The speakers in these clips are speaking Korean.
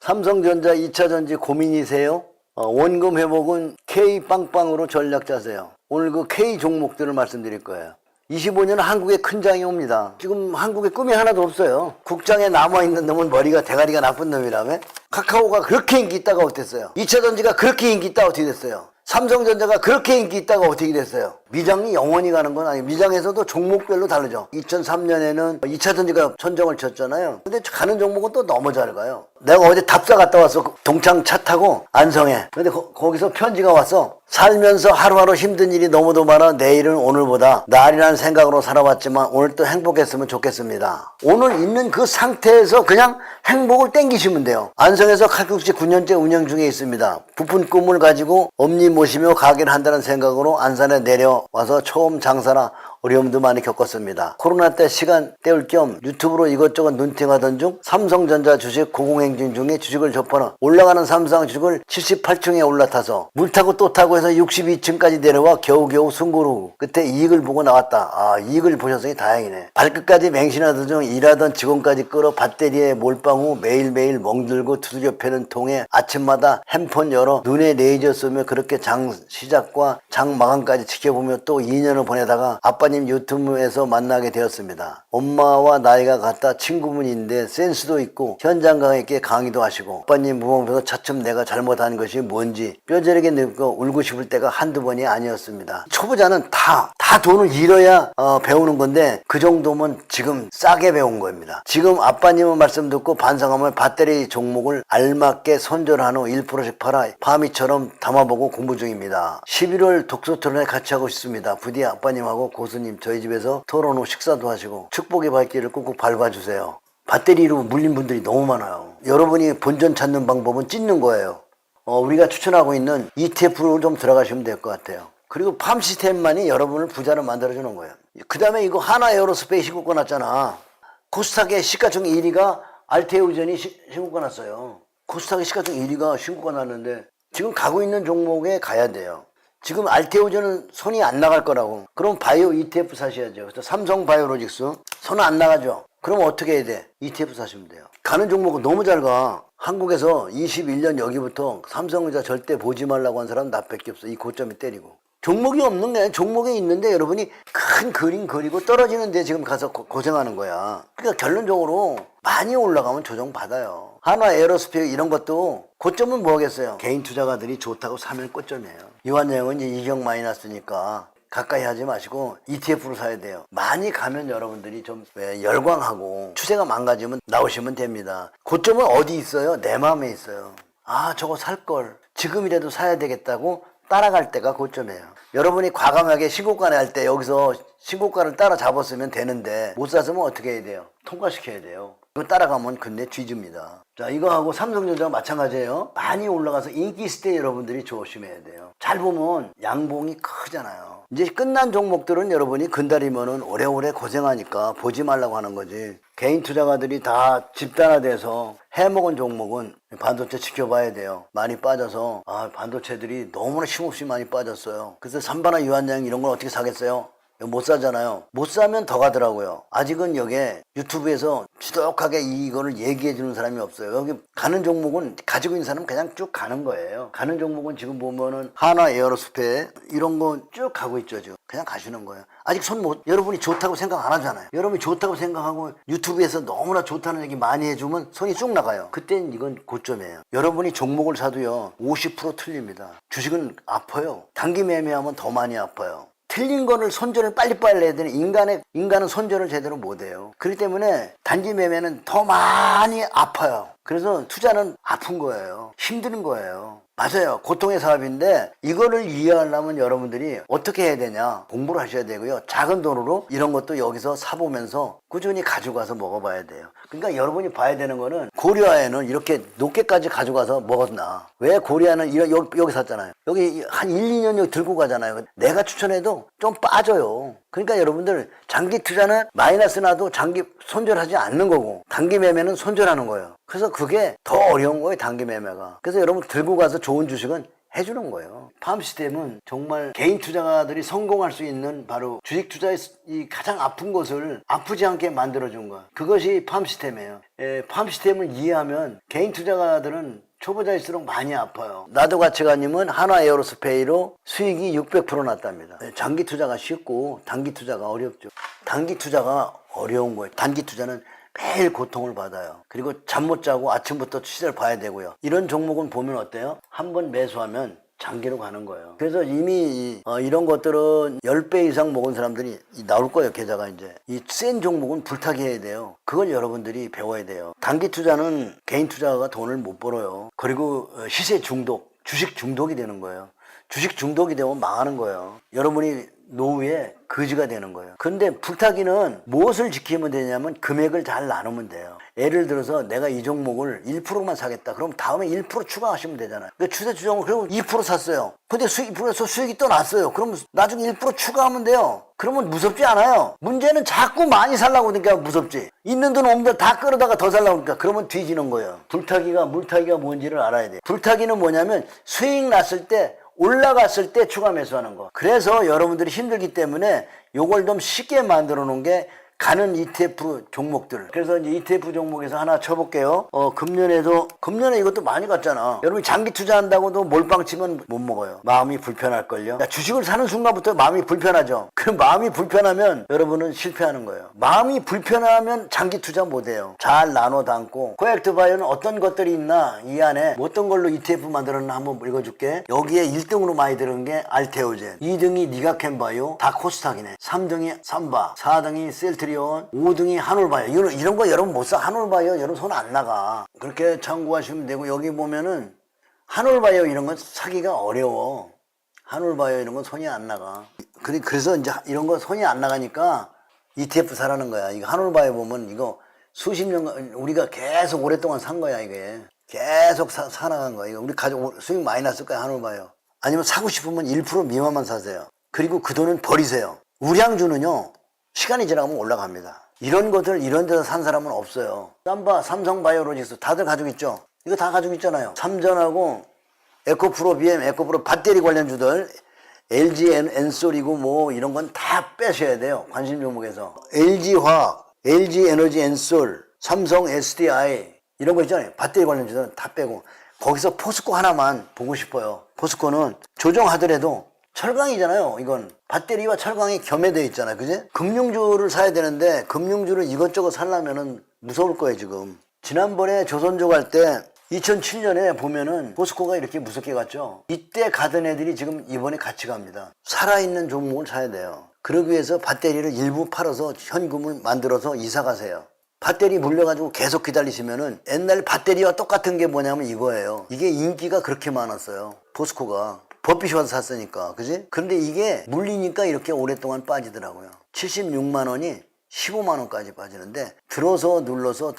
삼성전자 2차전지 고민이세요? 원금 회복은 K빵빵으로 전략 짜세요. 오늘 그 K 종목들을 말씀드릴 거예요. 25년 한국에 큰 장이 옵니다. 지금 한국에 꿈이 하나도 없어요. 국장에 남아있는 놈은 머리가 대가리가 나쁜 놈이라며? 카카오가 그렇게 인기 있다가 어땠어요? 2차전지가 그렇게 인기 있다가 어떻게 됐어요? 삼성전자가 그렇게 인기 있다가 어떻게 됐어요? 미장이 영원히 가는 건 아니에요. 미장에서도 종목별로 다르죠. 2003년에는 2차전지가 천정을 쳤잖아요. 근데 가는 종목은 또 너무 잘 가요. 내가 어제 답사 갔다 왔어. 동창 차 타고 안성에. 근데 거기서 편지가 왔어. 살면서 하루하루 힘든 일이 너무도 많아 내일은 오늘보다 날이라는 생각으로 살아왔지만 오늘 또 행복했으면 좋겠습니다. 오늘 있는 그 상태에서 그냥 행복을 땡기시면 돼요. 안성에서 칼국수 9년째 운영 중에 있습니다. 부푼 꿈을 가지고 엄니 모시며 가게를 한다는 생각으로 안산에 내려와서 처음 장사나 어려움도 많이 겪었습니다. 코로나 때 시간 때울 겸 유튜브로 이것저것 눈팅하던 중 삼성전자 주식 고공행진 중에 주식을 접하는 올라가는 삼성 주식을 78층에 올라타서 물 타고 또 타고 해서 62층까지 내려와 겨우겨우 승부를 후 끝에 이익을 보고 나왔다. 이익을 보셨으니 다행이네. 발끝까지 맹신하던 중 일하던 직원까지 끌어 배터리에 몰빵 후 매일매일 멍들고 두드려 패는 통에 아침마다 핸폰 열어 눈에 레이저 쏘며 그렇게 장 시작과 장 마감까지 지켜보며 또 2년을 보내다가 아빠님 유튜브에서 만나게 되었습니다. 엄마와 나이가 같다 친구분인데 센스도 있고 현장 강의께 강의도 하시고 아빠님 무방비서 차츰 내가 잘못한 것이 뭔지 뼈저리게 늙고 울고 싶을 때가 한두 번이 아니었습니다. 초보자는 다 돈을 잃어야 배우는 건데 그 정도면 지금 싸게 배운 겁니다. 지금 아빠님의 말씀 듣고 반성하면 배터리 종목을 알맞게 손절한 후 1%씩 팔아 파미처럼 담아보고 공부 중입니다. 11월 독서 토론회 같이 하고 싶습니다. 부디 아빠님하고 고수님 저희 집에서 토론 후 식사도 하시고 축복의 발길을 꾹꾹 밟아주세요. 배터리로 물린 분들이 너무 많아요. 여러분이 본전 찾는 방법은 찢는 거예요. 우리가 추천하고 있는 ETF로 좀 들어가시면 될 것 같아요. 그리고 팜 시스템만이 여러분을 부자로 만들어주는 거예요. 그 다음에 이거 하나 에어로스페이스 신고가 났잖아. 코스닥의 시가총 1위가 알테우전이 신고가 났어요. 코스닥의 시가총 1위가 신고가 났는데 지금 가고 있는 종목에 가야 돼요. 지금 알테우전은 손이 안 나갈 거라고. 그럼 바이오 ETF 사셔야죠. 그래서 삼성 바이오로직스 손 안 나가죠. 그럼 어떻게 해야 돼? ETF 사시면 돼요. 가는 종목은 너무 잘 가. 한국에서 21년 여기부터 삼성전자 절대 보지 말라고 한 사람 나밖에 없어. 이 고점이 때리고. 종목이 없는 게 아니라 종목이 있는데 여러분이 큰 그림 그리고 떨어지는데 지금 가서 고생하는 거야. 그러니까 결론적으로 많이 올라가면 조정 받아요. 하나 에어로스페이스 이런 것도 고점은 뭐겠어요? 개인 투자가들이 좋다고 사면 고점이에요. 이완영은 이제 이격 많이 났으니까 가까이 하지 마시고 ETF로 사야 돼요. 많이 가면 여러분들이 좀 열광하고 추세가 망가지면 나오시면 됩니다. 고점은 어디 있어요? 내 마음에 있어요. 저거 살걸. 지금이라도 사야 되겠다고 따라갈 때가 고점이에요. 여러분이 과감하게 신고가를 할 때 여기서 신고가를 따라잡았으면 되는데 못 샀으면 어떻게 해야 돼요? 통과시켜야 돼요. 이거 따라가면 근데 뒤집니다. 자, 이거하고 삼성전자가 마찬가지예요. 많이 올라가서 인기 있을 때 여러분들이 조심해야 돼요. 잘 보면 양봉이 크잖아요. 이제 끝난 종목들은 여러분이 근달이면은 오래오래 고생하니까 보지 말라고 하는 거지. 개인 투자가들이 다 집단화돼서 해먹은 종목은 반도체 지켜봐야 돼요. 많이 빠져서 반도체들이 너무나 힘없이 많이 빠졌어요. 그래서 삼바나 유한양 이런 걸 어떻게 사겠어요? 못 사잖아요. 못 사면 더 가더라고요. 아직은 여기에 유튜브에서 지독하게 이거를 얘기해 주는 사람이 없어요. 여기 가는 종목은 가지고 있는 사람은 그냥 쭉 가는 거예요. 가는 종목은 지금 보면은 하나 에어로스페이스 이런 거 쭉 가고 있죠. 지금 그냥 가시는 거예요. 아직 여러분이 좋다고 생각 안 하잖아요. 여러분이 좋다고 생각하고 유튜브에서 너무나 좋다는 얘기 많이 해주면 손이 쭉 나가요. 그때는 이건 고점이에요. 여러분이 종목을 사도요 50% 틀립니다. 주식은 아파요. 단기 매매하면 더 많이 아파요. 틀린 거를 손절을 빨리빨리 해야 되는 인간은 손절을 제대로 못해요. 그렇기 때문에 단기 매매는 더 많이 아파요. 그래서 투자는 아픈 거예요. 힘든 거예요. 맞아요. 고통의 사업인데 이거를 이해하려면 여러분들이 어떻게 해야 되냐. 공부를 하셔야 되고요. 작은 돈으로 이런 것도 여기서 사보면서 꾸준히 가지고 가서 먹어봐야 돼요. 그러니까 여러분이 봐야 되는 거는 고려아에는 이렇게 높게까지 가져가서 먹었나. 왜 고려아는 여기 샀잖아요. 여기 한 1, 2년 여기 들고 가잖아요. 내가 추천해도 좀 빠져요. 그러니까 여러분들 장기 투자는 마이너스 나도 장기 손절하지 않는 거고 단기 매매는 손절하는 거예요. 그래서 그게 더 어려운 거예요. 단기 매매가. 그래서 여러분 들고 가서 좋은 주식은 해주는 거예요. 팜시스템은 정말 개인 투자가들이 성공할 수 있는 바로 주식 투자의 이 가장 아픈 것을 아프지 않게 만들어준 거. 그것이 팜시스템이에요. 팜시스템을 이해하면 개인 투자가들은 초보자일수록 많이 아파요. 나도 가치관님은 한화 에어로스페이로 수익이 600% 났답니다. 장기 투자가 쉽고 단기 투자가 어렵죠. 단기 투자가 어려운 거예요. 단기 투자는 매일 고통을 받아요. 그리고 잠 못 자고 아침부터 시세를 봐야 되고요. 이런 종목은 보면 어때요? 한번 매수하면 장기로 가는 거예요. 그래서 이미 이런 것들은 10배 이상 먹은 사람들이 나올 거예요. 계좌가 이제. 이 센 종목은 불타기 해야 돼요. 그걸 여러분들이 배워야 돼요. 단기 투자는 개인 투자가 돈을 못 벌어요. 그리고 시세 중독, 주식 중독이 되는 거예요. 주식 중독이 되면 망하는 거예요. 여러분이 노후에 거지가 되는 거예요. 근데 불타기는 무엇을 지키면 되냐면 금액을 잘 나누면 돼요. 예를 들어서 내가 이 종목을 1%만 사겠다. 그럼 다음에 1% 추가하시면 되잖아요. 그러니까 추세 추정을 그리고 2% 샀어요. 근데 수익이 또 났어요. 그럼 나중에 1% 추가하면 돼요. 그러면 무섭지 않아요. 문제는 자꾸 많이 살라고 하니까 무섭지. 있는 돈 없는 돈 다 끌어다가 더 살라고 하니까 그러면 뒤지는 거예요. 불타기가 물타기가 뭔지를 알아야 돼요. 불타기는 뭐냐면 수익 났을 때 올라갔을 때 추가 매수하는 거. 그래서 여러분들이 힘들기 때문에 요걸 좀 쉽게 만들어 놓은 게 가는 ETF 종목들. 그래서 이제 ETF 종목에서 하나 쳐볼게요. 금년에 이것도 많이 갔잖아. 여러분이 장기 투자한다고도 몰빵 치면 못 먹어요. 마음이 불편할걸요. 주식을 사는 순간부터 마음이 불편하죠. 그 마음이 불편하면 여러분은 실패하는 거예요. 마음이 불편하면 장기 투자 못해요. 잘 나눠 담고 코액트 바이오는 어떤 것들이 있나 이 안에 어떤 걸로 ETF 만들었나 한번 읽어줄게. 여기에 1등으로 많이 들은 게 알테오젠, 2등이 니가캔 바이오, 다 코스닥이네. 3등이 삼바, 4등이 셀트리온, 5등이 한올바이오. 이런 거 여러분 못 사. 한올바이오 여러분 손 안 나가. 그렇게 참고하시면 되고, 여기 보면은 한올바이오 이런 건 사기가 어려워. 한올바이오 이런 건 손이 안 나가. 그래서 이제 이런 거 손이 안 나가니까 ETF 사라는 거야. 이거 한올바이오 보면 이거 수십 년 우리가 계속 오랫동안 산 거야. 이게 계속 사나간 거야. 이거 우리 가족 수익 많이 났을 거야. 한올바이오. 아니면 사고 싶으면 1% 미만만 사세요. 그리고 그 돈은 버리세요. 우량주는요 시간이 지나가면 올라갑니다. 이런 것들 이런 데서 산 사람은 없어요. 삼바, 삼성바이오로직스 다들 가지고 있죠. 이거 다 가지고 있잖아요. 삼전하고 에코프로, BM, 에코프로 배터리 관련주들, LG 엔솔이고 뭐 이런 건 다 빼셔야 돼요. 관심 종목에서. LG화학, LG 에너지 엔솔, 삼성 SDI 이런 거 있잖아요. 배터리 관련주들은 다 빼고 거기서 포스코 하나만 보고 싶어요. 포스코는 조정하더라도 철강이잖아요. 이건 배터리와 철강이 겸해되어 있잖아요. 그지? 금융주를 사야 되는데 금융주를 이것저것 살려면은 무서울 거예요. 지금 지난번에 조선조 갈 때 2007년에 보면은 포스코가 이렇게 무섭게 갔죠. 이때 가던 애들이 지금 이번에 같이 갑니다. 살아있는 종목을 사야 돼요. 그러기 위해서 배터리를 일부 팔아서 현금을 만들어서 이사 가세요. 배터리 물려가지고 계속 기다리시면은 옛날 배터리와 똑같은 게 뭐냐면 이거예요. 이게 인기가 그렇게 많았어요. 포스코가 버핏이 와서 샀으니까. 그지? 그런데 이게 물리니까 이렇게 오랫동안 빠지더라고요. 76만 원이 15만 원까지 빠지는데 들어서 눌러서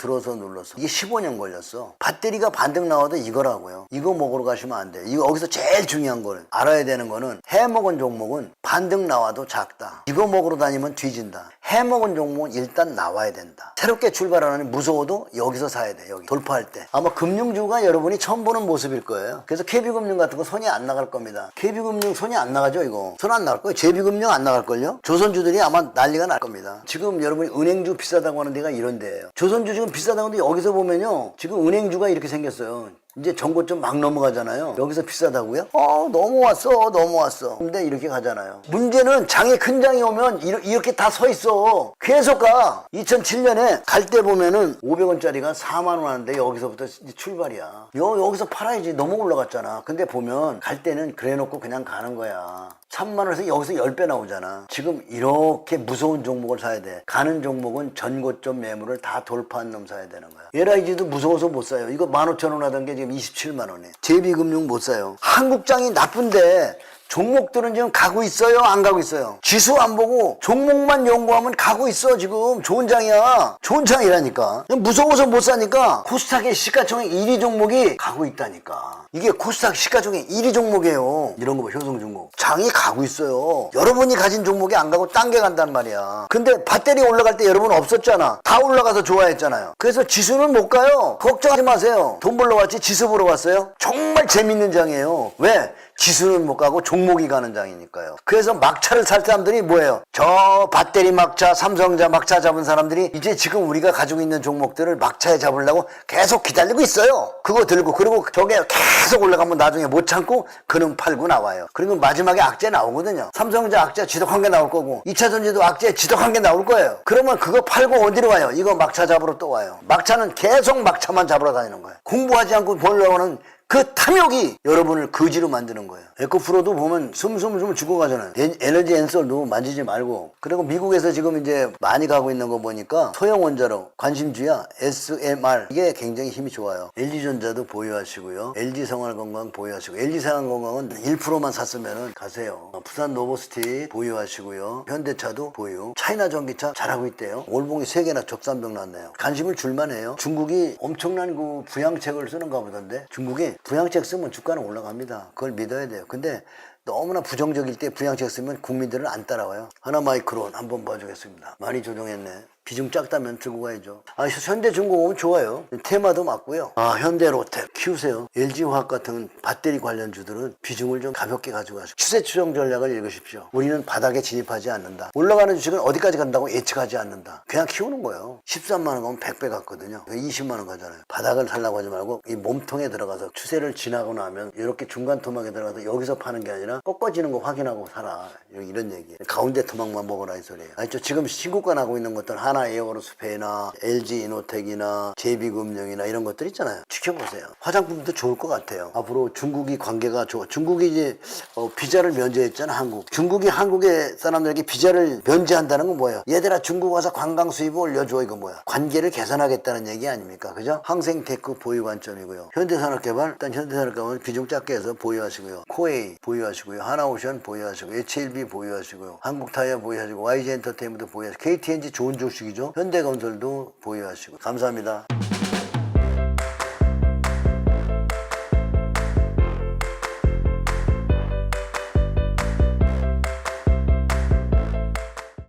이게 15년 걸렸어. 배터리가 반등 나와도 이거라고요. 이거 먹으러 가시면 안 돼. 이거 여기서 제일 중요한 거는 알아야 되는 거는 해먹은 종목은 반등 나와도 작다. 이거 먹으러 다니면 뒤진다. 해먹은 종목은 일단 나와야 된다. 새롭게 출발하는 무서워도 여기서 사야 돼. 여기 돌파할 때 아마 금융주가 여러분이 처음 보는 모습일 거예요. 그래서 KB금융 같은 거 손이 안 나갈 겁니다. KB금융 손이 안 나가죠. 이거 손 안 나갈 거예요. JB금융 안 나갈걸요. 조선주들이 아마 난리가 날 겁니다. 지금 여러분이 은행주 비싸다고 하는 데가 이런 데예요. 조선주 지금 비싸다고 하는데 여기서 보면요 지금 은행주가 이렇게 생겼어요. 이제 정고점 막 넘어가잖아요. 여기서 비싸다고요? 넘어왔어. 근데 이렇게 가잖아요. 문제는 장에 큰 장이 오면 이렇게 다 서 있어. 계속 가. 2007년에 갈 때 보면은 500원짜리가 4만 원 하는데 여기서부터 이제 출발이야. 여기서 팔아야지. 너무 올라갔잖아. 근데 보면 갈 때는 그래 놓고 그냥 가는 거야. 3만 원에서 여기서 10배 나오잖아. 지금 이렇게 무서운 종목을 사야 돼. 가는 종목은 전고점 매물을 다 돌파한 놈 사야 되는 거야. LIG도 무서워서 못 사요. 이거 15,000원 하던 게 지금 27만 원에. JB금융 못 사요. 한국장이 나쁜데 종목들은 지금 가고 있어요? 안 가고 있어요? 지수 안 보고 종목만 연구하면 가고 있어. 지금 좋은 장이야. 좋은 장이라니까. 무서워서 못 사니까 코스닥의 시가총액 1위 종목이 가고 있다니까. 이게 코스닥 시가총액 1위 종목이에요. 이런 거 봐. 효성 종목 장이 가고 있어요. 여러분이 가진 종목이 안 가고 딴 게 간단 말이야. 근데 배터리 올라갈 때 여러분 없었잖아. 다 올라가서 좋아했잖아요. 그래서 지수는 못 가요. 걱정하지 마세요. 돈 벌러 왔지 지수 보러 왔어요? 정말 재밌는 장이에요. 왜? 지수는 못 가고 종목이 가는 장이니까요. 그래서 막차를 살 사람들이 뭐예요? 저 배터리 막차, 삼성자 막차 잡은 사람들이 이제 지금 우리가 가지고 있는 종목들을 막차에 잡으려고 계속 기다리고 있어요. 그거 들고 그리고 저게 계속 올라가면 나중에 못 참고 그는 팔고 나와요. 그리고 마지막에 악재 나오거든요. 삼성자 악재 지독한 게 나올 거고 2차전지도 악재 지독한 게 나올 거예요. 그러면 그거 팔고 어디로 와요? 이거 막차 잡으러 또 와요. 막차는 계속 막차만 잡으러 다니는 거예요. 공부하지 않고 보려고는 그 탐욕이 여러분을 거지로 만드는 거예요. 에코프로도 보면 숨 죽어가잖아요. 에너지 앤솔도 만지지 말고. 그리고 미국에서 지금 이제 많이 가고 있는 거 보니까 소형 원자로 관심주야 SMR 이게 굉장히 힘이 좋아요. LG전자도 보유하시고요. LG생활건강 보유하시고 LG생활건강은 1%만 샀으면 가세요. 부산 노보스티 보유하시고요. 현대차도 보유. 차이나 전기차 잘하고 있대요. 올봉이 3개나 적산병 났네요. 관심을 줄만해요. 중국이 엄청난 그 부양책을 쓰는가 보던데 중국이 부양책 쓰면 주가는 올라갑니다. 그걸 믿어야 돼요. 근데 너무나 부정적일 때 부양책 쓰면 국민들은 안 따라와요. 하나마이크론 한번 봐주겠습니다. 많이 조정했네. 비중 작다면 들고 가야죠. 현대중공업은 좋아요. 테마도 맞고요. 현대로텍 키우세요. LG화학 같은 배터리 관련주들은 비중을 좀 가볍게 가져가시고 추세 추정 전략을 읽으십시오. 우리는 바닥에 진입하지 않는다. 올라가는 주식은 어디까지 간다고 예측하지 않는다. 그냥 키우는 거예요. 13만 원 가면 100배 갔거든요. 20만 원 가잖아요. 바닥을 살라고 하지 말고 이 몸통에 들어가서 추세를 지나고 나면 이렇게 중간 토막에 들어가서 여기서 파는 게 아니라 꺾어지는 거 확인하고 사라. 이런 얘기예요. 가운데 토막만 먹어라 이 소리예요. 알죠? 지금 신고가 나고 있는 것들 하나 에어로스페이나 LG 이노텍이나 제비금융이나 이런 것들 있잖아요. 지켜보세요. 화장품도 좋을 것 같아요. 앞으로 중국이 관계가 좋아. 중국이 이제 비자를 면제했잖아. 한국. 중국이 한국의 사람들에게 비자를 면제한다는 건 뭐예요? 얘들아 중국 와서 관광 수입을 올려줘. 이거 뭐야? 관계를 개선하겠다는 얘기 아닙니까? 그죠? 항생테크 보유 관점이고요. 현대산업개발 일단 현대산업개발은 비중 작게 해서 보유하시고요. 코에이 보유하시고요. 하나오션 보유하시고 HLB 보유하시고요. 한국타이어 보유하시고 YG엔터테인먼트 보유하시고 KTNG 좋은 주식이죠. 현대건설도 보유하시고 감사합니다.